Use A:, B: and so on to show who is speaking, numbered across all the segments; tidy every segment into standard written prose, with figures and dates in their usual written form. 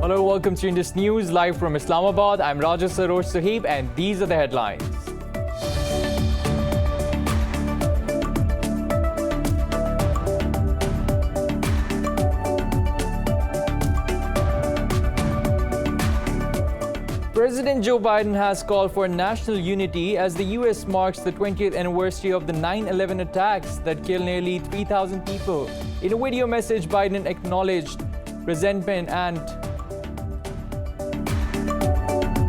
A: Hello, welcome to Indus News, live from Islamabad. I'm Raja Sarosh Sahib and these are the headlines. President Joe Biden has called for national unity as the US marks the 20th anniversary of the 9/11 attacks that killed nearly 3,000 people. In a video message, Biden acknowledged resentment and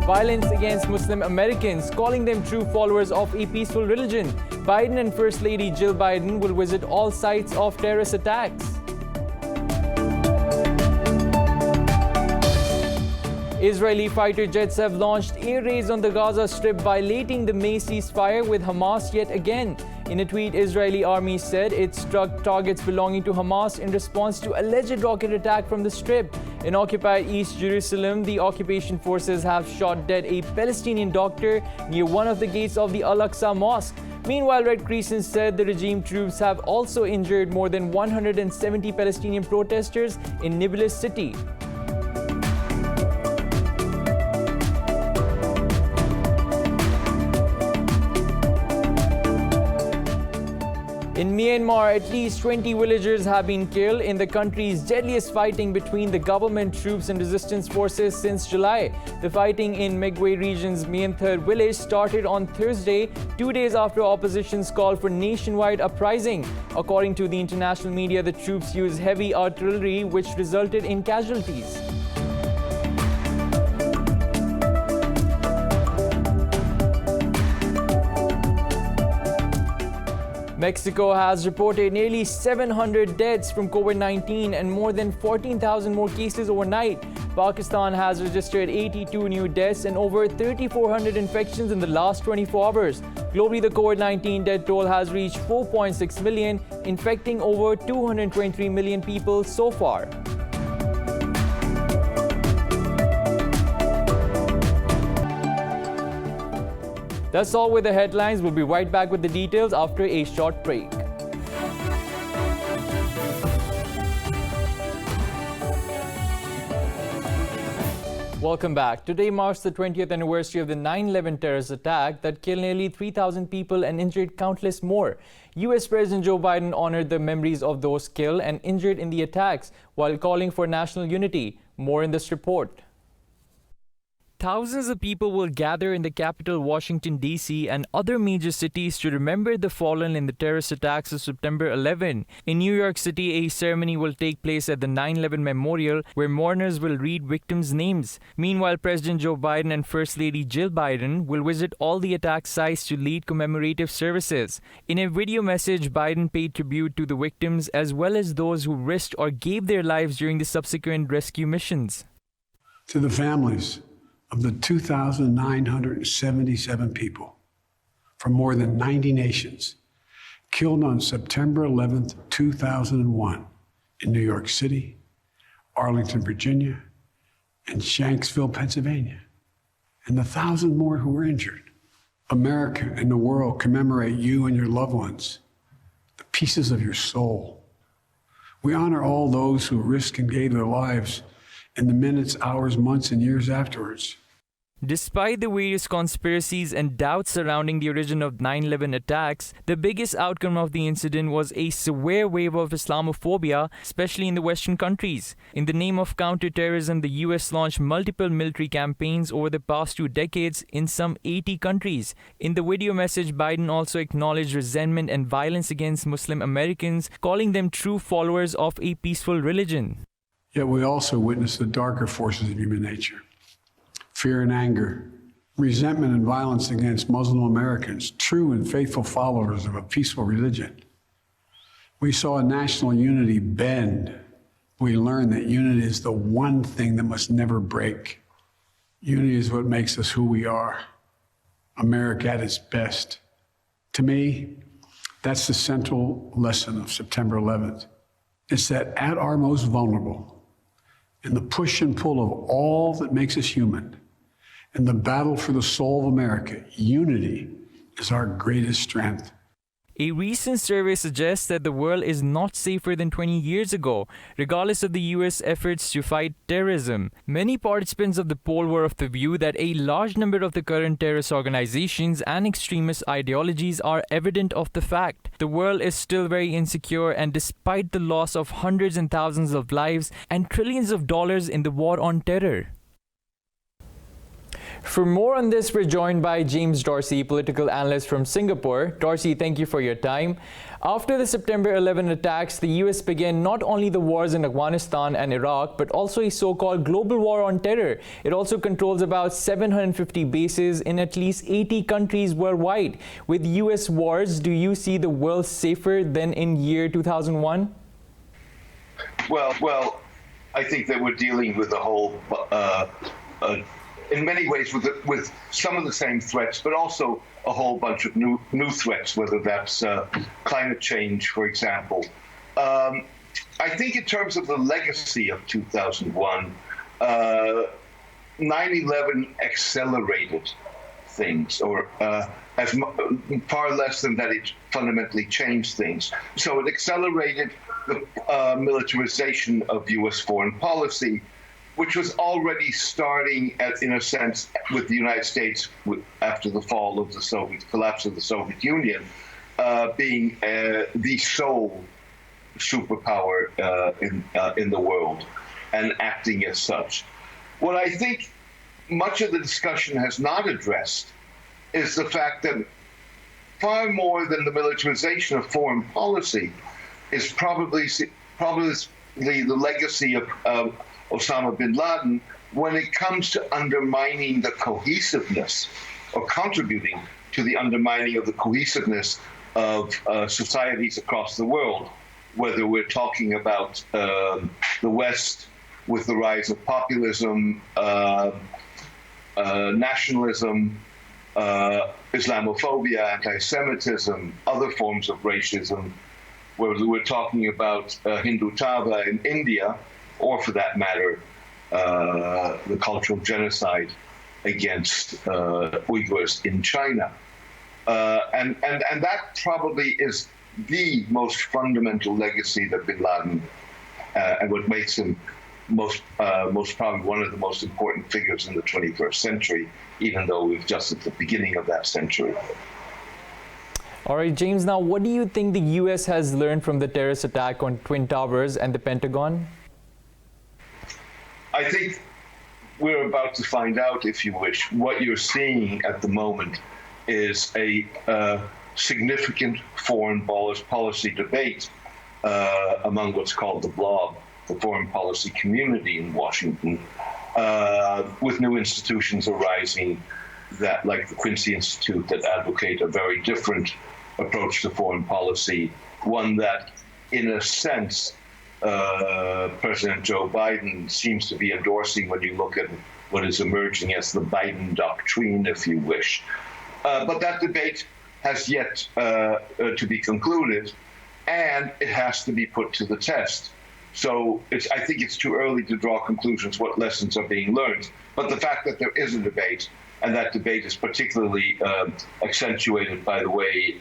A: violence against Muslim Americans, calling them true followers of a peaceful religion. Biden and First Lady Jill Biden will visit all sites of terrorist attacks. Israeli fighter jets have launched air raids on the Gaza Strip, violating the May ceasefire with Hamas yet again. In a tweet, Israeli army said it struck targets belonging to Hamas in response to alleged rocket attack from the Strip. In occupied East Jerusalem, the occupation forces have shot dead a Palestinian doctor near one of the gates of the Al-Aqsa Mosque. Meanwhile, Red Crescent said the regime troops have also injured more than 170 Palestinian protesters in Nablus city. In Myanmar, at least 20 villagers have been killed in the country's deadliest fighting between the government troops and resistance forces since July. The fighting in Megway region's Myanthar village started on Thursday, 2 days after opposition's call for nationwide uprising. According to the international media, the troops used heavy artillery, which resulted in casualties. Mexico has reported nearly 700 deaths from COVID-19 and more than 14,000 more cases overnight. Pakistan has registered 82 new deaths and over 3,400 infections in the last 24 hours. Globally, the COVID-19 death toll has reached 4.6 million, infecting over 223 million people so far. That's all with the headlines. We'll be right back with the details after a short break. Welcome back. Today marks the 20th anniversary of the 9/11 terrorist attack that killed nearly 3,000 people and injured countless more. US President Joe Biden honored the memories of those killed and injured in the attacks while calling for national unity. More in this report. Thousands of people will gather in the capital, Washington, D.C. and other major cities to remember the fallen in the terrorist attacks of September 11. In New York City, a ceremony will take place at the 9/11 Memorial, where mourners will read victims' names. Meanwhile, President Joe Biden and First Lady Jill Biden will visit all the attack sites to lead commemorative services. In a video message, Biden paid tribute to the victims as well as those who risked or gave their lives during the subsequent rescue missions.
B: To the families of the 2,977 people from more than 90 nations killed on September 11th, 2001 in New York City, Arlington, Virginia, and Shanksville, Pennsylvania, and the 1,000 more who were injured. America and the world commemorate you and your loved ones, the pieces of your soul. We honor all those who risked and gave their lives in the minutes, hours, months, and years afterwards.
A: Despite the various conspiracies and doubts surrounding the origin of 9/11 attacks, the biggest outcome of the incident was a severe wave of Islamophobia, especially in the Western countries. In the name of counterterrorism, the US launched multiple military campaigns over the past 2 decades in some 80 countries. In the video message, Biden also acknowledged resentment and violence against Muslim Americans, calling them true followers of a peaceful religion.
B: Yet we also witness the darker forces of human nature. Fear and anger, resentment and violence against Muslim Americans, true and faithful followers of a peaceful religion. We saw national unity bend. We learned that unity is the one thing that must never break. Unity is what makes us who we are, America at its best. To me, that's the central lesson of September 11th. It's that at our most vulnerable, in the push and pull of all that makes us human, in the battle for the soul of America, unity is our greatest strength.
A: A recent survey suggests that the world is not safer than 20 years ago, regardless of the US efforts to fight terrorism. Many participants of the poll were of the view that a large number of the current terrorist organizations and extremist ideologies are evident of the fact. The world is still very insecure, and despite the loss of hundreds and thousands of lives and trillions of dollars in the war on terror. For more on this, we're joined by James Dorsey, political analyst from Singapore. Dorsey, thank you for your time. After the September 11 attacks, the US began not only the wars in Afghanistan and Iraq, but also a so-called global war on terror. It also controls about 750 bases in at least 80 countries worldwide. With US wars, do you see the world safer than in year 2001?
C: Well, I think that we're dealing with a whole in many ways with some of the same threats, but also a whole bunch of new threats, whether that's climate change, for example. I think in terms of the legacy of 2001, 9/11 accelerated things, or as far less than that it fundamentally changed things. So it accelerated the militarization of US foreign policy, which was already starting, in a sense, with the United States after the fall of the collapse of the Soviet Union, being the sole superpower in the world and acting as such. What I think much of the discussion has not addressed is the fact that far more than the militarization of foreign policy is probably the legacy of Osama bin Laden when it comes to undermining the cohesiveness, or contributing to the undermining of the cohesiveness of societies across the world, whether we're talking about the West with the rise of populism, nationalism, Islamophobia, anti-Semitism, other forms of racism, whether we're talking about Hindutva in India, or for that matter, the cultural genocide against Uyghurs in China. And that probably is the most fundamental legacy that bin Laden, and what makes him most probably one of the most important figures in the 21st century, even though we're just at the beginning of that century.
A: All right, James, now what do you think the US has learned from the terrorist attack on Twin Towers and the Pentagon?
C: I think we're about to find out, if you wish. What you're seeing at the moment is a significant foreign policy debate among what's called the blob, the foreign policy community in Washington, with new institutions arising that, like the Quincy Institute, that advocate a very different approach to foreign policy, one that, in a sense, President Joe Biden seems to be endorsing when you look at what is emerging as the Biden doctrine, if you wish. But that debate has yet to be concluded, and it has to be put to the test. So I think it's too early to draw conclusions what lessons are being learned. But the fact that there is a debate, and that debate is particularly accentuated by the way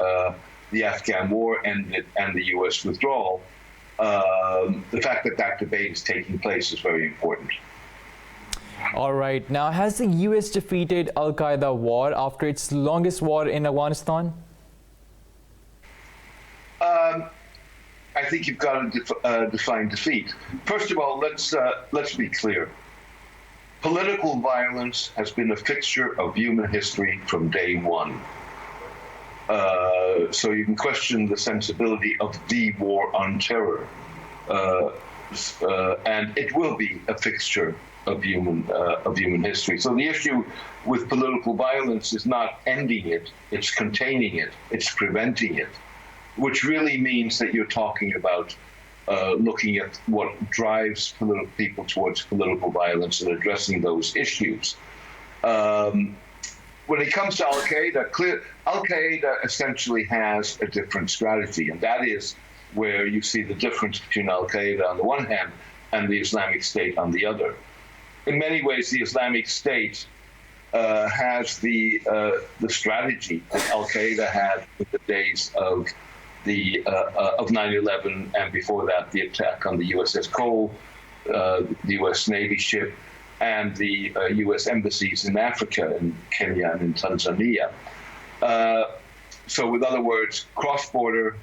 C: the Afghan war ended and the US withdrawal, the fact that that debate is taking place is very important.
A: All right. Now, has the US defeated Al-Qaeda war after its longest war in Afghanistan?
C: I think you've got to define defeat. First of all, let's be clear. Political violence has been a fixture of human history from day one. So you can question the sensibility of the war on terror, and it will be a fixture of human history. So the issue with political violence is not ending it; it's containing it, it's preventing it, which really means that you're talking about looking at what drives people towards political violence and addressing those issues. When it comes to Al-Qaeda, Al-Qaeda essentially has a different strategy, and that is where you see the difference between Al-Qaeda on the one hand and the Islamic State on the other. In many ways, the Islamic State has the strategy that Al Qaeda had in the days of the of 9/11, and before that, the attack on the USS Cole, the U.S. Navy ship, and the U.S. embassies in Africa, in Kenya and in Tanzania. So, with other words, cross-border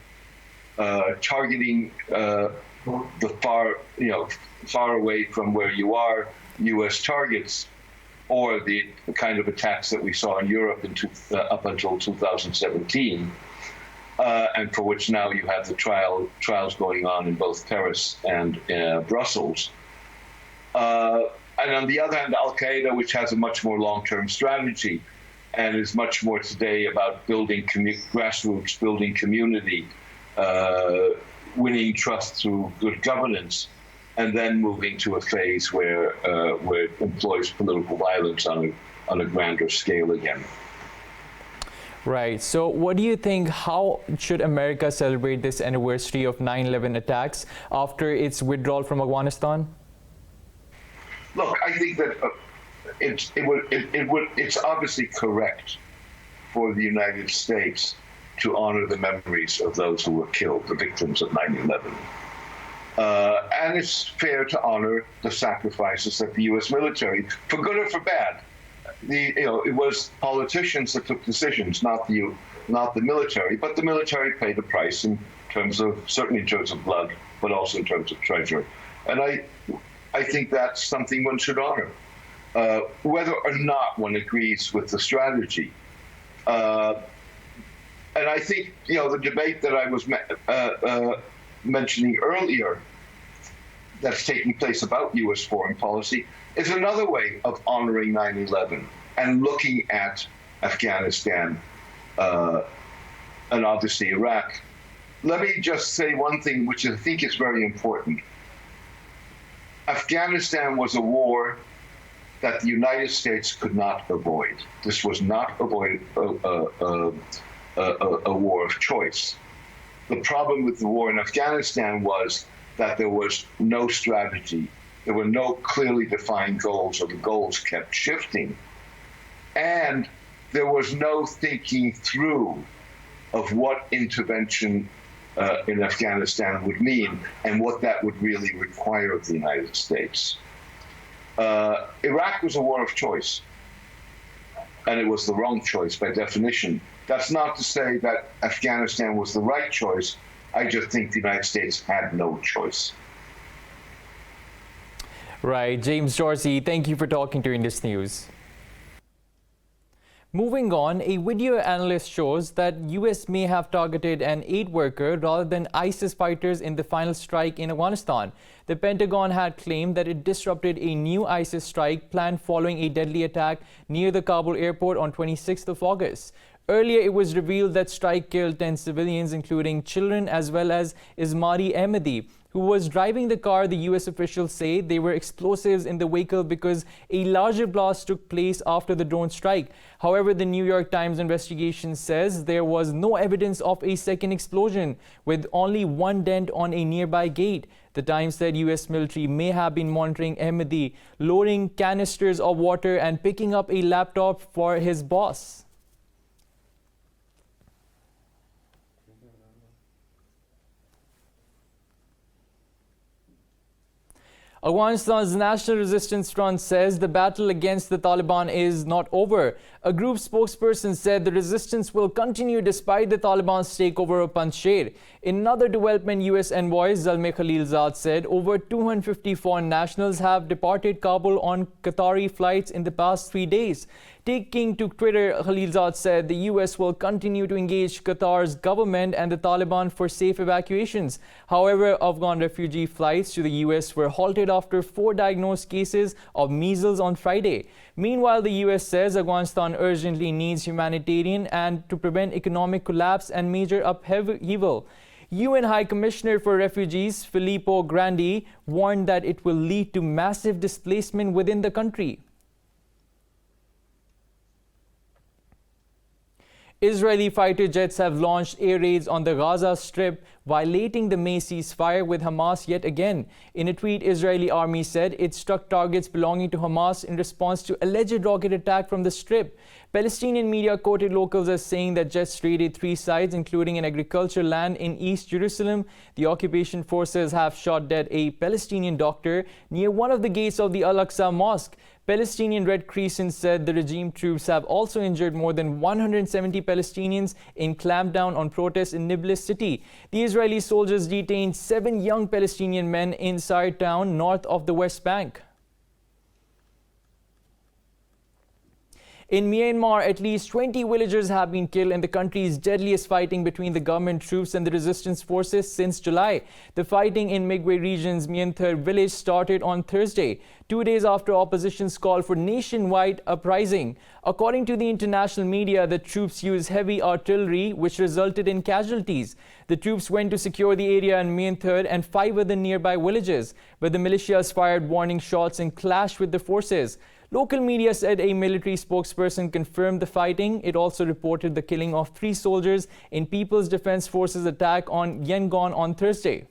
C: targeting the far away from where you are, U.S. targets, or the kind of attacks that we saw in Europe up until 2017, and for which now you have the trials going on in both Paris and Brussels. And on the other hand, Al Qaeda, which has a much more long-term strategy, and is much more today about building grassroots, building community, winning trust through good governance, and then moving to a phase where it employs political violence on a grander scale again.
A: Right. So what do you think, how should America celebrate this anniversary of 9/11 attacks after its withdrawal from Afghanistan?
C: Look, I think that it's obviously correct for the United States to honor the memories of those who were killed, the victims of 9/11. And it's fair to honor the sacrifices that the U.S. military, for good or for bad, it was politicians that took decisions, not the military. But the military paid a price certainly in terms of blood, but also in terms of treasure. And I think that's something one should honor, whether or not one agrees with the strategy. And I think, the debate that I was mentioning earlier that's taking place about U.S. foreign policy is another way of honoring 9/11 and looking at Afghanistan and obviously Iraq. Let me just say one thing, which I think is very important. Afghanistan was a war that the United States could not avoid. This was not a war of choice. The problem with the war in Afghanistan was that there was no strategy. There were no clearly defined goals, or the goals kept shifting. And there was no thinking through of what intervention in Afghanistan would mean and what that would really require of the United States. Iraq was a war of choice, and it was the wrong choice by definition. That's not to say that Afghanistan was the right choice. I just think the United States had no choice.
A: Right. James Dorsey, thank you for talking to Indus News. Moving on, a video analyst shows that U.S. may have targeted an aid worker rather than ISIS fighters in the final strike in Afghanistan. The Pentagon had claimed that it disrupted a new ISIS strike planned following a deadly attack near the Kabul airport on 26th of August. Earlier, it was revealed that strike killed 10 civilians, including children, as well as Ismaili Ahmadi, who was driving the car. The U.S. officials say they were explosives in the vehicle because a larger blast took place after the drone strike. However, the New York Times investigation says there was no evidence of a second explosion, with only one dent on a nearby gate. The Times said U.S. military may have been monitoring Ahmadi, loading canisters of water and picking up a laptop for his boss. Afghanistan's National Resistance Front says the battle against the Taliban is not over. A group spokesperson said the resistance will continue despite the Taliban's takeover of Panjshir. In another development, U.S. envoy Zalmay Khalilzad said over 250 foreign nationals have departed Kabul on Qatari flights in the past 3 days. Taking to Twitter, Khalilzad said the U.S. will continue to engage Qatar's government and the Taliban for safe evacuations. However, Afghan refugee flights to the U.S. were halted after 4 diagnosed cases of measles on Friday. Meanwhile, the U.S. says Afghanistan urgently needs humanitarian and to prevent economic collapse and major upheaval. UN High Commissioner for Refugees Filippo Grandi warned that it will lead to massive displacement within the country. Israeli fighter jets have launched air raids on the Gaza Strip, violating the May ceasefire with Hamas yet again. In a tweet, Israeli army said it struck targets belonging to Hamas in response to alleged rocket attack from the Strip. Palestinian media quoted locals as saying that jets raided 3 sites, including an agricultural land in East Jerusalem. The occupation forces have shot dead a Palestinian doctor near one of the gates of the Al-Aqsa Mosque. Palestinian Red Crescent said the regime troops have also injured more than 170 Palestinians in clampdown on protests in Nablus city. The Israeli soldiers detained 7 young Palestinian men inside town north of the West Bank. In Myanmar, at least 20 villagers have been killed in the country's deadliest fighting between the government troops and the resistance forces since July. The fighting in Migwe region's Myanthar village started on Thursday, 2 days after opposition's call for nationwide uprising. According to the international media, the troops used heavy artillery, which resulted in casualties. The troops went to secure the area in Myanthar and 5 other nearby villages, but the militias fired warning shots and clashed with the forces. Local media said a military spokesperson confirmed the fighting. It also reported the killing of 3 soldiers in People's Defense Forces attack on Yangon on Thursday.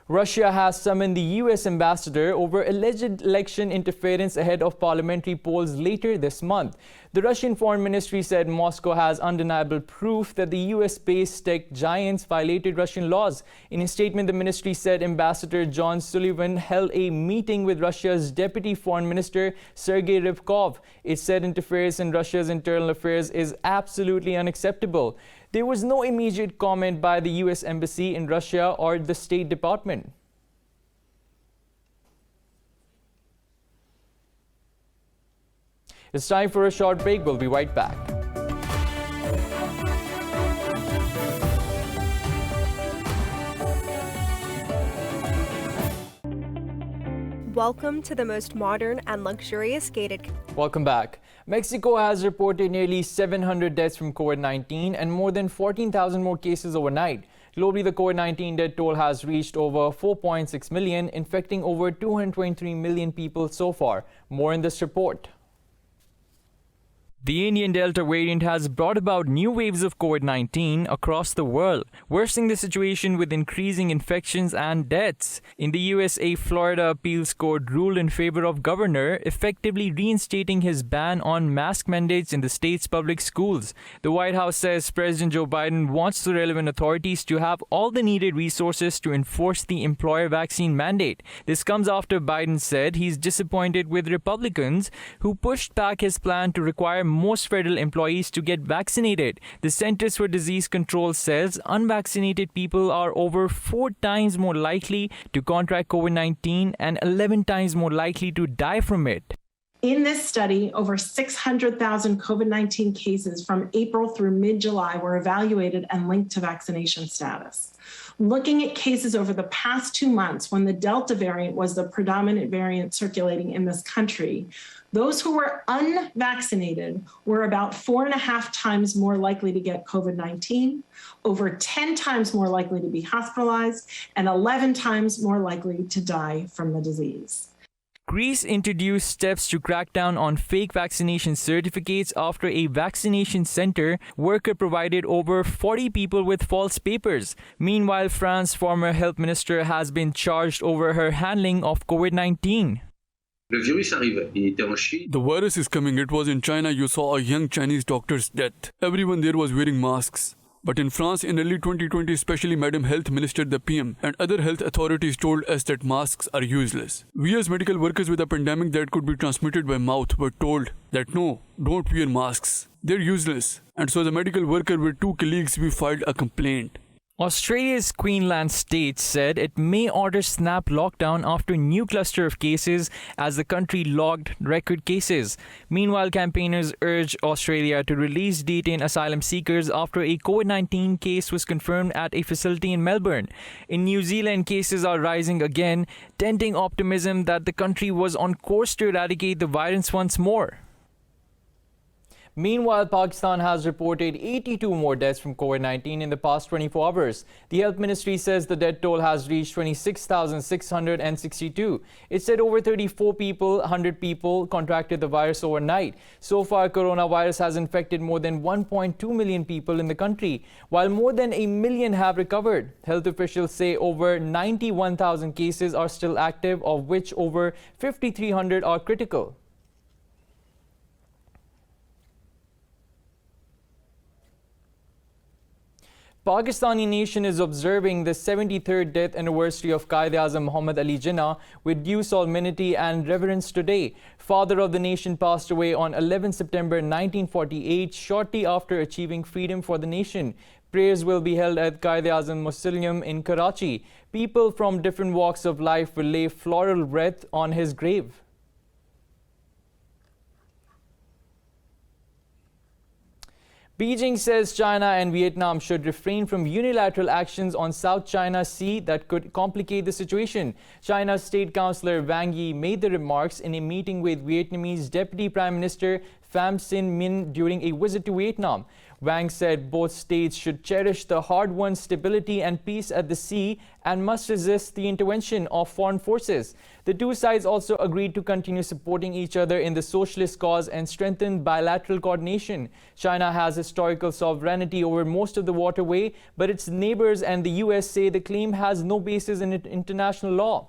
A: Russia has summoned the U.S. ambassador over alleged election interference ahead of parliamentary polls later this month. The Russian Foreign Ministry said Moscow has undeniable proof that the U.S.-based tech giants violated Russian laws. In a statement, the ministry said Ambassador John Sullivan held a meeting with Russia's Deputy Foreign Minister Sergei Ryabkov. It said interference in Russia's internal affairs is absolutely unacceptable. There was no immediate comment by the U.S. Embassy in Russia or the State Department. It's time for a short break. We'll be right back.
D: Welcome to the most modern and luxurious gated.
A: Welcome back. Mexico has reported nearly 700 deaths from COVID-19 and more than 14,000 more cases overnight. Globally, the COVID-19 death toll has reached over 4.6 million, infecting over 223 million people so far. More in this report. The Indian Delta variant has brought about new waves of COVID-19 across the world, worsening the situation with increasing infections and deaths. In the US, a Florida appeals court ruled in favor of governor, effectively reinstating his ban on mask mandates in the state's public schools. The White House says President Joe Biden wants the relevant authorities to have all the needed resources to enforce the employer vaccine mandate. This comes after Biden said he's disappointed with Republicans who pushed back his plan to require most federal employees to get vaccinated. The Centers for Disease Control says unvaccinated people are over 4 times more likely to contract COVID-19 and 11 times more likely to die from it.
E: In this study, over 600,000 COVID-19 cases from April through mid-July were evaluated and linked to vaccination status. Looking at cases over the past 2 months when the Delta variant was the predominant variant circulating in this country, those who were unvaccinated were about 4.5 times more likely to get COVID-19, over 10 times more likely to be hospitalized, and 11 times more likely to die from the disease.
A: Greece introduced steps to crack down on fake vaccination certificates after a vaccination center worker provided over 40 people with false papers. Meanwhile, France's former health minister has been charged over her handling of COVID-19.
F: The virus is coming. It was in China. You saw a young Chinese doctor's death. Everyone there was wearing masks. But in France, in early 2020, especially Madam Health Minister, the PM, and other health authorities told us that masks are useless. We as medical workers with a pandemic that could be transmitted by mouth were told that no, don't wear masks. They're useless. And so as a medical worker with 2 colleagues, we filed a complaint.
A: Australia's Queensland state said it may order snap lockdown after new cluster of cases as the country logged record cases. Meanwhile, campaigners urged Australia to release detained asylum seekers after a COVID-19 case was confirmed at a facility in Melbourne. In New Zealand, cases are rising again, denting optimism that the country was on course to eradicate the virus once more. Meanwhile, Pakistan has reported 82 more deaths from COVID-19 in the past 24 hours. The Health Ministry says the death toll has reached 26,662. It said over 100 people contracted the virus overnight. So far, coronavirus has infected more than 1.2 million people in the country, while more than 1 million have recovered. Health officials say over 91,000 cases are still active, of which over 5,300 are critical. Pakistani nation is observing the 73rd death anniversary of Quaid-e-Azam Muhammad Ali Jinnah with due solemnity and reverence today. Father of the nation passed away on 11 September 1948, shortly after achieving freedom for the nation. Prayers will be held at Quaid-e-Azam Mausoleum in Karachi. People from different walks of life will lay floral wreath on his grave. Beijing says China and Vietnam should refrain from unilateral actions on South China Sea that could complicate the situation. China's State Councillor Wang Yi made the remarks in a meeting with Vietnamese Deputy Prime Minister Pham Minh Minh during a visit to Vietnam. Wang said both states should cherish the hard-won stability and peace at the sea and must resist the intervention of foreign forces. The two sides also agreed to continue supporting each other in the socialist cause and strengthen bilateral coordination. China has historical sovereignty over most of the waterway, but its neighbors and the US say the claim has no basis in international law.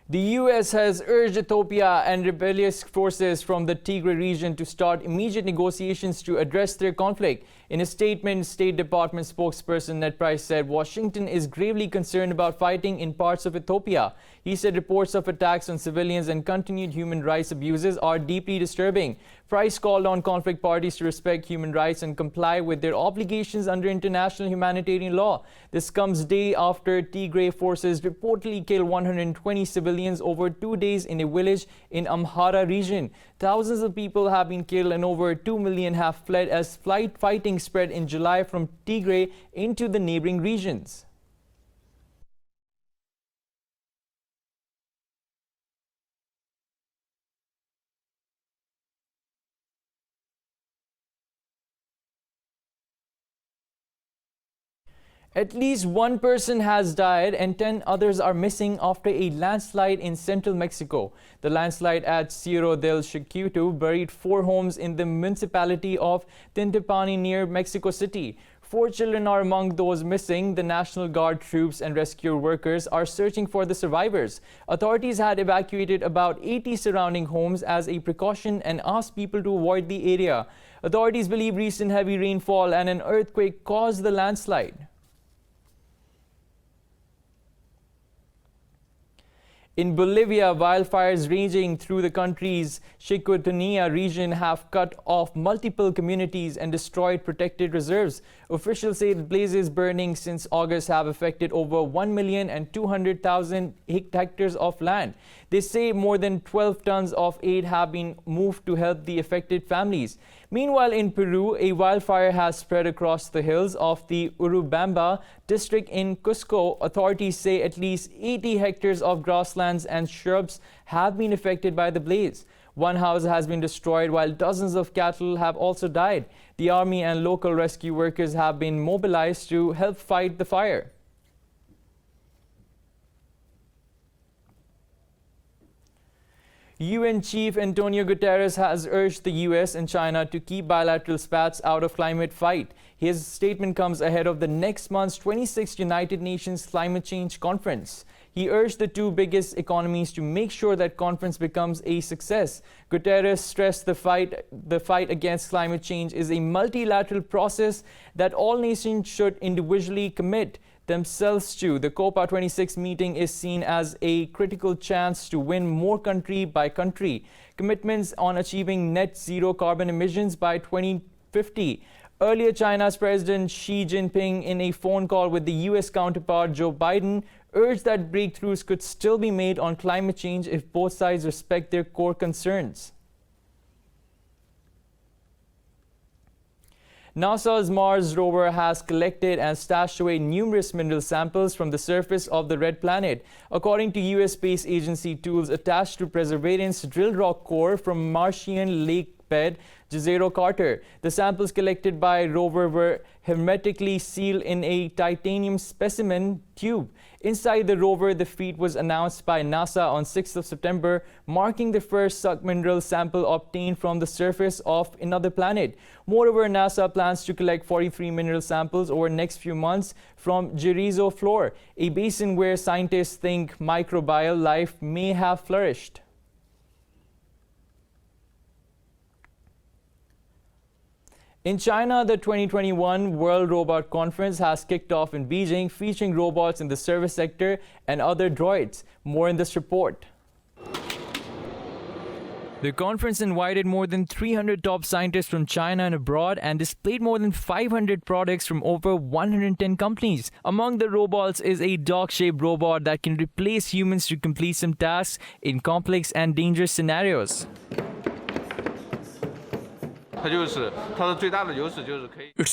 A: The US has urged Ethiopia and rebellious forces from the Tigray region to start immediate negotiations to address their conflict. In a statement, State Department spokesperson Ned Price said Washington is gravely concerned about fighting in parts of Ethiopia. He said reports of attacks on civilians and continued human rights abuses are deeply disturbing. Price called on conflict parties to respect human rights and comply with their obligations under international humanitarian law. This comes day after Tigray forces reportedly killed 120 civilians over 2 days in a village in Amhara region. Thousands of people have been killed and over 2 million have fled as fighting spread in July from Tigray into the neighboring regions. At least one person has died and 10 others are missing after a landslide in central Mexico. The landslide at Cerro del Chiquito buried 4 homes in the municipality of Tintipani near Mexico City. 4 children are among those missing. The National Guard troops and rescue workers are searching for the survivors. Authorities had evacuated about 80 surrounding homes as a precaution and asked people to avoid the area. Authorities believe recent heavy rainfall and an earthquake caused the landslide. In Bolivia, wildfires raging through the country's Chicotanía region have cut off multiple communities and destroyed protected reserves. Officials say the blazes burning since August have affected over 1,200,000 hectares of land. They say more than 12 tons of aid have been moved to help the affected families. Meanwhile, in Peru, a wildfire has spread across the hills of the Urubamba district in Cusco. Authorities say at least 80 hectares of grasslands and shrubs have been affected by the blaze. One house has been destroyed while dozens of cattle have also died. The army and local rescue workers have been mobilized to help fight the fire. UN Chief Antonio Guterres has urged the US and China to keep bilateral spats out of climate fight. His statement comes ahead of the next month's 26th United Nations Climate Change Conference. He urged the two biggest economies to make sure that conference becomes a success. Guterres stressed the fight against climate change is a multilateral process that all nations should individually commit themselves to. The COP26 meeting is seen as a critical chance to win more country by country commitments on achieving net zero carbon emissions by 2050. Earlier, China's President Xi Jinping, in a phone call with the US counterpart Joe Biden, urged that breakthroughs could still be made on climate change if both sides respect their core concerns. NASA's Mars rover has collected and stashed away numerous mineral samples from the surface of the red planet. According to U.S. Space Agency tools attached to Perseverance's drilled rock core from Martian lake bed Jezero Carter, the samples collected by rover were hermetically sealed in a titanium specimen tube. Inside the rover, the feat was announced by NASA on 6th of September, marking the first mineral sample obtained from the surface of another planet. Moreover, NASA plans to collect 43 mineral samples over the next few months from Jerizo floor, a basin where scientists think microbial life may have flourished. In China, the 2021 World Robot Conference has kicked off in Beijing, featuring robots in the service sector and other droids. More in this report. The conference invited more than 300 top scientists from China and abroad and displayed more than 500 products from over 110 companies. Among the robots is a dog-shaped robot that can replace humans to complete some tasks in complex and dangerous scenarios.
F: Its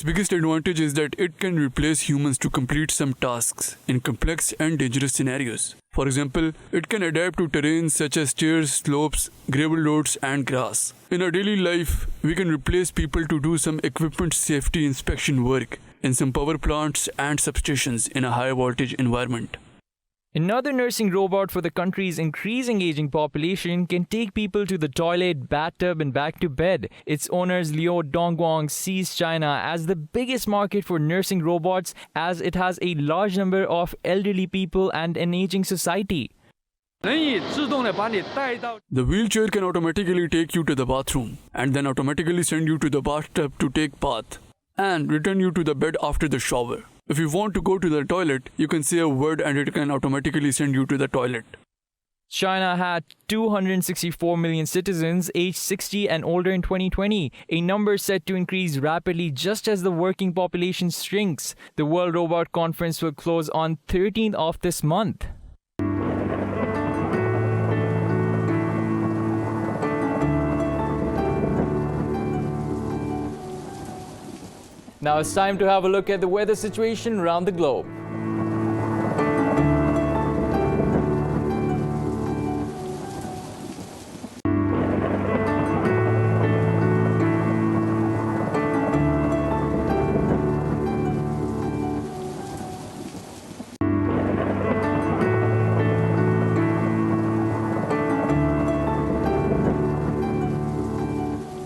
F: biggest advantage is that it can replace humans to complete some tasks in complex and dangerous scenarios. For example, it can adapt to terrains such as stairs, slopes, gravel roads, and grass. In our daily life, we can replace people to do some equipment safety inspection work in some power plants and substations in a high voltage environment.
A: Another nursing robot for the country's increasing aging population can take people to the toilet, bathtub, and back to bed. Its owners Liu Dongguang sees China as the biggest market for nursing robots, as it has a large number of elderly people and an aging society.
F: The wheelchair can automatically take you to the bathroom and then automatically send you to the bathtub to take bath and return you to the bed after the shower. If you want to go to the toilet, you can say a word and it can automatically send you to the toilet.
A: China had 264 million citizens aged 60 and older in 2020, a number set to increase rapidly just as the working population shrinks. The World Robot Conference will close on 13th of this month. Now it's time to have a look at the weather situation around the globe.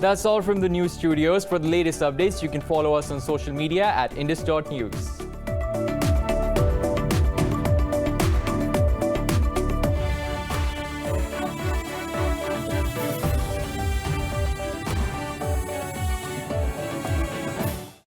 A: That's all from the news studios. For the latest updates, you can follow us on social media at indus.news.